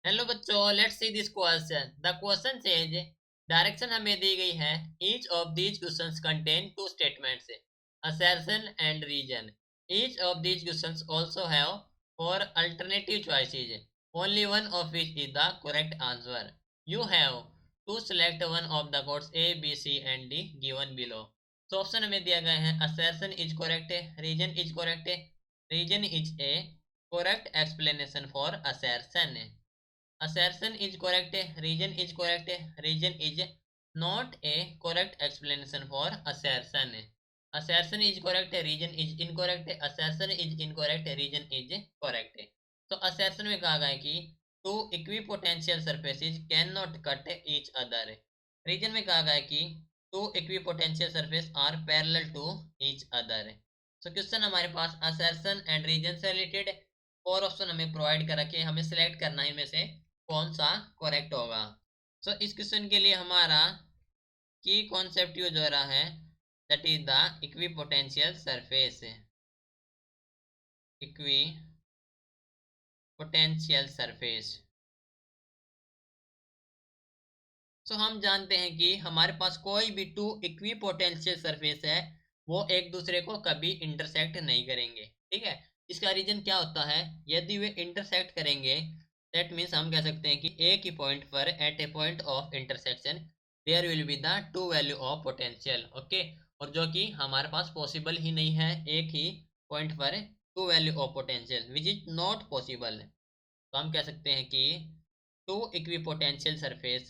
Hello बच्चों, let's see this question. The question says direction हमें दी गई है। Each of these questions contain two statements, assertion and region. Each of these questions also have four alternative choices, only one of which is the correct answer. You have to select one of the codes A, B, C and D given below. So option हमें दिया गया है assertion is correct, region is correct, region is a correct explanation for assertion. Assertion is correct, region is correct, region is not a correct explanation for assertion. Assertion is correct, region is incorrect, assertion is incorrect, region is correct. तो assertion में कहा गया है कि two equipotential surfaces cannot cut each other. region में कहा गया है कि two equipotential surfaces are parallel to each other. So question हमारे पास assertion and region से रिलेटेड और ऑप्शन हमें प्रोवाइड करा के हमें सिलेक्ट करना है इनमें से कौन सा करेक्ट होगा। सो इस क्वेश्चन के लिए हमारा की कॉन्सेप्ट यूज हो रहा है, that is the equipotential surface. Equipotential surface. So हम जानते हैं कि हमारे पास कोई भी टू इक्विपोटेंशियल सरफेस है वो एक दूसरे को कभी इंटरसेक्ट नहीं करेंगे। ठीक है, इसका रीजन क्या होता है? यदि वे इंटरसेक्ट करेंगे दैट मीन्स हम कह सकते हैं कि एक ही पॉइंट पर at a point of intersection there will be the two value of potential. Okay, और जो कि हमारे पास पॉसिबल ही नहीं है एक ही पॉइंट पर two value of potential, which is not possible. तो हम कह सकते हैं कि two equipotential surface,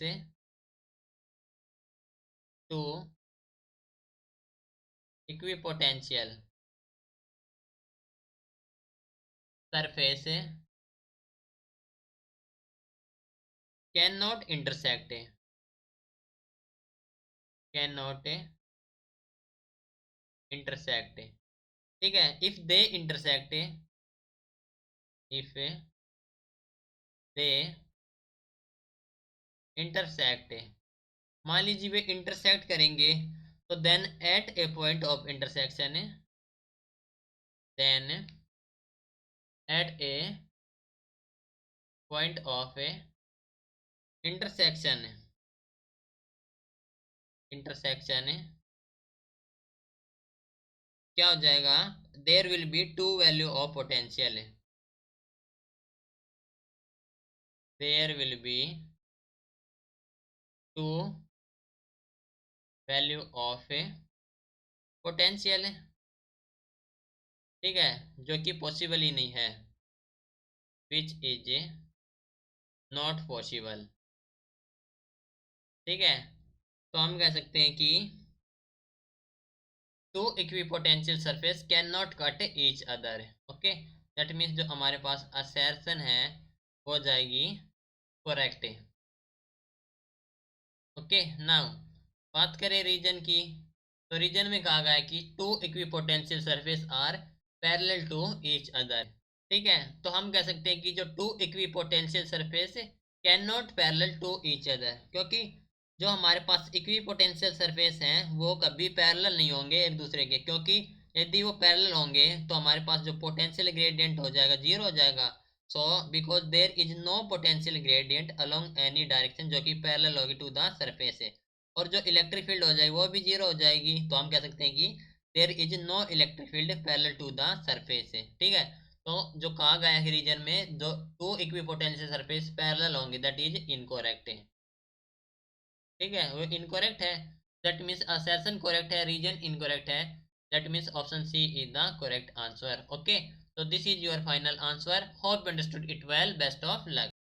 two equipotential surface can not intersect, can not intersect. ठीक है, if they intersect, if they intersect, मान लीजिए वे इंटरसेक्ट करेंगे तो then at a point of intersection, then at a point of intersection, intersection क्या हो जाएगा? There will be two value of potential, there will be two value of potential. ठीक है, जो कि पॉसिबल ही नहीं है, विच इज नॉट पॉसिबल। ठीक है, तो हम कह सकते हैं कि two equipotential surface can not cut each other. Okay, that means जो हमारे पास असर्शन है हो जाएगी करेक्ट। ओके, नाउ बात करें रीजन की, तो रीजन में कहा गया है कि two equipotential surface are parallel to each other. ठीक है, तो हम कह सकते हैं कि जो two equipotential surface can not parallel to each other, क्योंकि जो हमारे पास इक्विपोटेंशियल सरफेस हैं वो कभी पैरेलल नहीं होंगे एक दूसरे के, क्योंकि यदि वो पैरेलल होंगे तो हमारे पास जो पोटेंशियल ग्रेडियंट हो जाएगा जीरो हो जाएगा। So because there is no potential gradient along any direction जो कि पैरेलल होगी टू द सरफेस है, और जो इलेक्ट्रिक फील्ड हो जाएगी वो भी जीरो हो जाएगी। तो हम कह सकते हैं कि there is no electric field parallel to the surface है। ठीक है, तो जो कहा गया है रीजन में जो टू इक्विपोटेंशियल सरफेस पैरेलल होंगे दैट इज इनकरेक्ट है। ठीक है, वो इनकरेक्ट है, दैट मीन्स असर्शन करेक्ट है, रीजन इनकरेक्ट है, that means option C is the correct answer. Okay, so this is your final answer. Hope you understood it well. Best of luck.